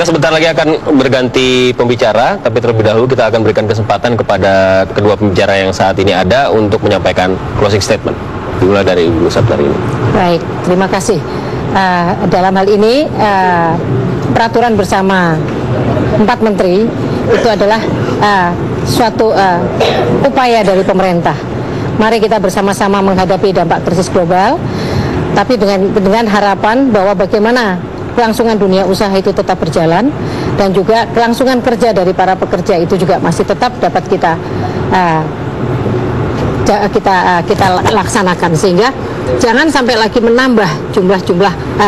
Kita sebentar lagi akan berganti pembicara, tapi terlebih dahulu kita akan berikan kesempatan kepada kedua pembicara yang saat ini ada untuk menyampaikan closing statement. Dimulai dari Ibu Saptarini. Baik, terima kasih. Dalam hal ini peraturan bersama 4 menteri itu adalah suatu upaya dari pemerintah. Mari kita bersama-sama menghadapi dampak krisis global, tapi dengan harapan bahwa bagaimana kelangsungan dunia usaha itu tetap berjalan dan juga kelangsungan kerja dari para pekerja itu juga masih tetap dapat kita laksanakan, sehingga jangan sampai lagi menambah jumlah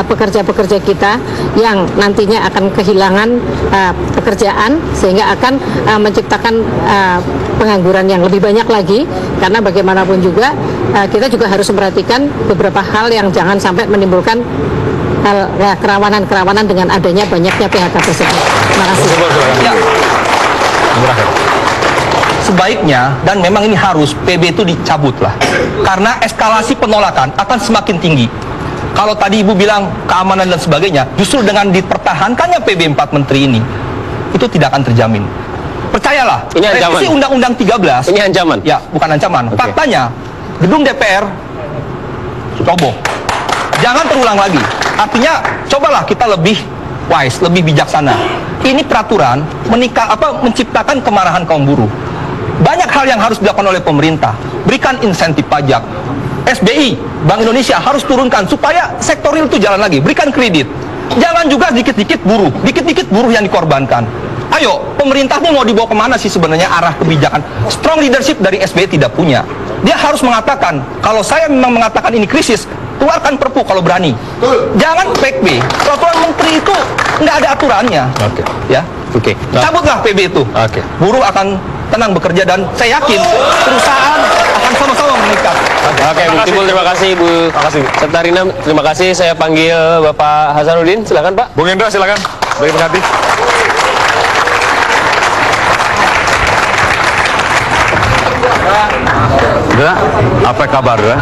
pekerja-pekerja kita yang nantinya akan kehilangan pekerjaan, sehingga akan menciptakan pengangguran yang lebih banyak lagi, karena bagaimanapun juga kita juga harus memperhatikan beberapa hal yang jangan sampai menimbulkan kerawanan-kerawanan dengan adanya banyaknya PHK tersebut. Terima kasih. Ya. Sebaiknya, dan memang ini harus, PB itu dicabut lah. Karena eskalasi penolakan akan semakin tinggi. Kalau tadi Ibu bilang keamanan dan sebagainya, justru dengan dipertahankannya PB 4 Menteri ini, itu tidak akan terjamin. Percayalah, ini ancaman. revisi Undang-Undang 13. Ini ancaman? Ya, bukan ancaman. Okay. Faktanya, gedung DPR roboh. Jangan terulang lagi. Artinya, cobalah kita lebih wise, lebih bijaksana. Ini peraturan menciptakan kemarahan kaum buruh. Banyak hal yang harus dilakukan oleh pemerintah. Berikan insentif pajak. SBI, Bank Indonesia harus turunkan supaya sektor real itu jalan lagi. Berikan kredit. Jangan juga dikit-dikit buruh yang dikorbankan. Ayo, pemerintah ini mau dibawa kemana sih sebenarnya arah kebijakan? Strong leadership dari SBI tidak punya. Dia harus mengatakan, kalau saya memang mengatakan ini krisis, keluarkan perpu kalau berani. Jangan fake B. Peraturan menteri itu nggak ada aturannya. Oke. Ya. Oke. Cabutlah PB itu. Oke. Buruh akan tenang bekerja dan saya yakin perusahaan akan sama-sama meningkat. Oke, Bu Timbul, terima kasih Bu. Terima kasih. Saptarina, terima kasih. Saya panggil Bapak Hasanuddin, silakan Pak. Bung Indra, silakan. Beri pengganti. Indra, apa kabar ya?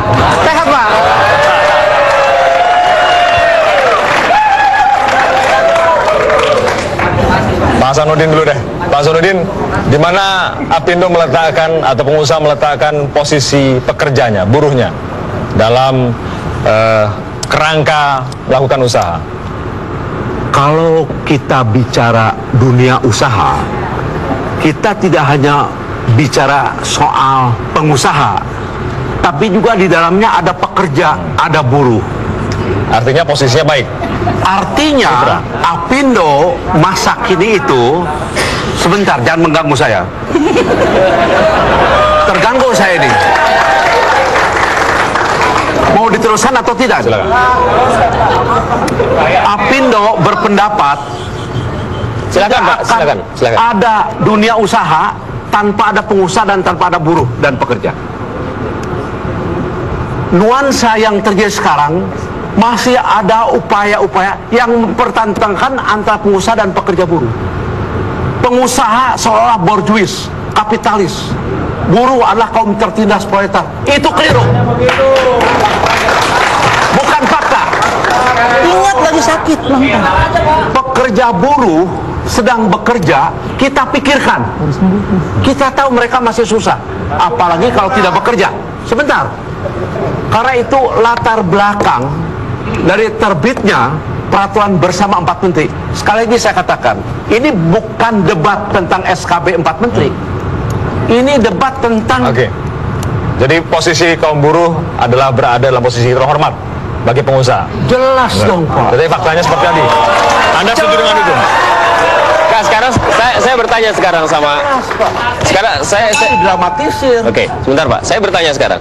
Sehat Pak. Pak Hasanuddin dulu deh. Pak Hasanuddin, di mana Apindo meletakkan atau pengusaha meletakkan posisi pekerjanya, buruhnya dalam kerangka melakukan usaha? Kalau kita bicara dunia usaha, kita tidak hanya bicara soal pengusaha, tapi juga di dalamnya ada pekerja, ada buruh. Artinya posisinya baik. Artinya Apindo masa kini itu, sebentar, jangan mengganggu saya. Terganggu saya ini. Mau diteruskan atau tidak? Silakan. Apindo berpendapat Silakan Pak, silakan. ada dunia usaha tanpa ada pengusaha dan tanpa ada buruh dan pekerja. Nuansa yang terjadi sekarang, masih ada upaya-upaya yang mempertentangkan antara pengusaha dan pekerja buruh. Pengusaha seolah borjuis, kapitalis. Buruh adalah kaum tertindas proletar. Itu keliru. Bukan fakta. Ingat lagi sakit. Pekerja buruh sedang bekerja, kita pikirkan. Kita tahu mereka masih susah. Apalagi kalau tidak bekerja. Sebentar. Karena itu latar belakang dari terbitnya peraturan bersama 4 menteri. Sekali lagi saya katakan, ini bukan debat tentang SKB 4 menteri. Ini debat tentang... Oke. Jadi posisi kaum buruh adalah berada dalam posisi terhormat bagi pengusaha. Jelas dong Pak. Jadi faktanya seperti tadi. Anda setuju dengan itu? Kak, sekarang saya bertanya sekarang sama... Sekarang saya dramatisir. Oke, sebentar Pak. Saya bertanya sekarang.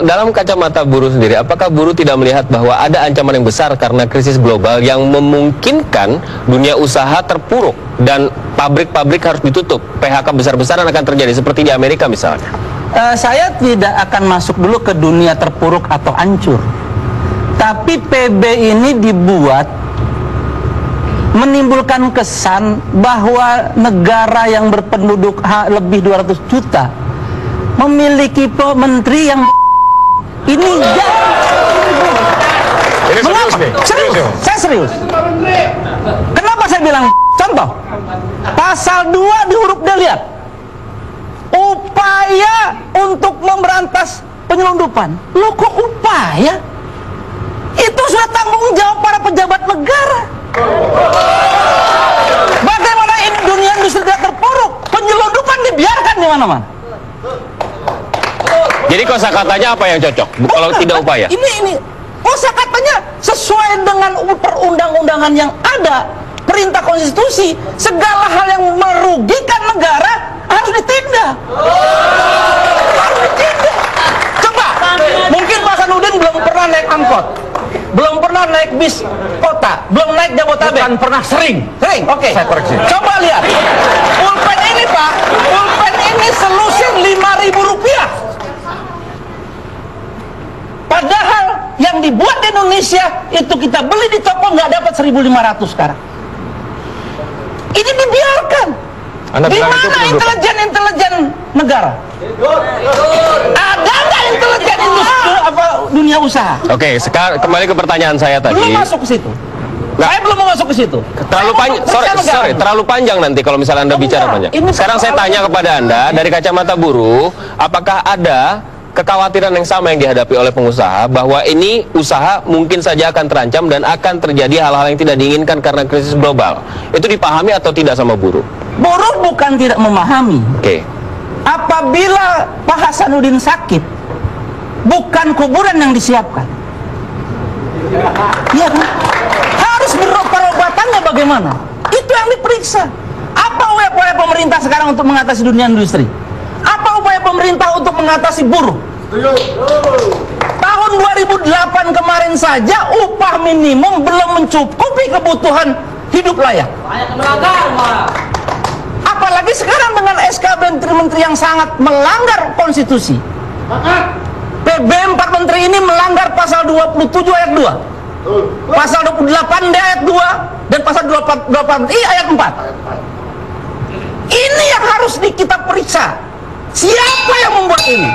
Dalam kacamata buruh sendiri, apakah buruh tidak melihat bahwa ada ancaman yang besar karena krisis global yang memungkinkan dunia usaha terpuruk dan pabrik-pabrik harus ditutup, PHK besar-besaran akan terjadi seperti di Amerika misalnya? Saya tidak akan masuk dulu ke dunia terpuruk atau hancur. Tapi PB ini dibuat menimbulkan kesan bahwa negara yang berpenduduk lebih 200 juta memiliki menteri yang ini enggak. Ini serius nih. Serius. Saya serius. Kenapa saya saya bilang, contoh, pasal 2 di huruf D, lihat. Upaya untuk memberantas penyelundupan. Loh, kok upaya? Itu sudah tanggung jawab para pejabat negara. Bagaimana ini dunia industri tidak terpuruk? Penyelundupan dibiarkan di mana-mana. Jadi kosakatanya apa yang cocok kalau tidak upaya? Ini kosakatanya sesuai dengan perundang-undangan yang ada, perintah konstitusi, segala hal yang merugikan negara harus ditindak. Harus ditindak. Coba, mungkin Pak Sanudin belum pernah naik angkot, belum pernah naik bis kota, belum naik Jabotabek. Bukan pernah, sering. Oke. Saya koreksi. Coba lihat. Pulpen ini, Pak, pulpen ini selusin Rp5.000. Padahal yang dibuat di Indonesia itu kita beli di toko nggak dapat 1.500 sekarang. Ini dibiarkan. Di mana intelijen negara? Ada nggak intelijen industri apa dunia usaha? Oke, sekarang kembali ke pertanyaan saya tadi. Belum masuk ke situ. Saya belum mau masuk ke situ. Terlalu panjang, terlalu panjang nanti kalau misalnya Anda bicara panjang. Sekarang saya tanya kepada Anda dari kacamata buruh, apakah ada kekhawatiran yang sama yang dihadapi oleh pengusaha bahwa ini usaha mungkin saja akan terancam dan akan terjadi hal-hal yang tidak diinginkan karena krisis global? Itu dipahami atau tidak sama buruh? Buruh bukan tidak memahami. Oke. Apabila Pak Hasanuddin sakit, bukan kuburan yang disiapkan. Iya kan? Harus berobat-obatannya bagaimana? Itu yang diperiksa. Apa upaya pemerintah sekarang untuk mengatasi dunia industri? Apa upaya pemerintah untuk mengatasi buruh? Tahun 2008 kemarin saja upah minimum belum mencukupi kebutuhan hidup layak. Apalagi sekarang dengan SK menteri-menteri yang sangat melanggar konstitusi. PB 4 menteri ini melanggar pasal 27 ayat 2, pasal 28 D ayat 2, dan pasal 28 I ayat 4. Ini yang harus kita periksa. Siapa yang membuat ini?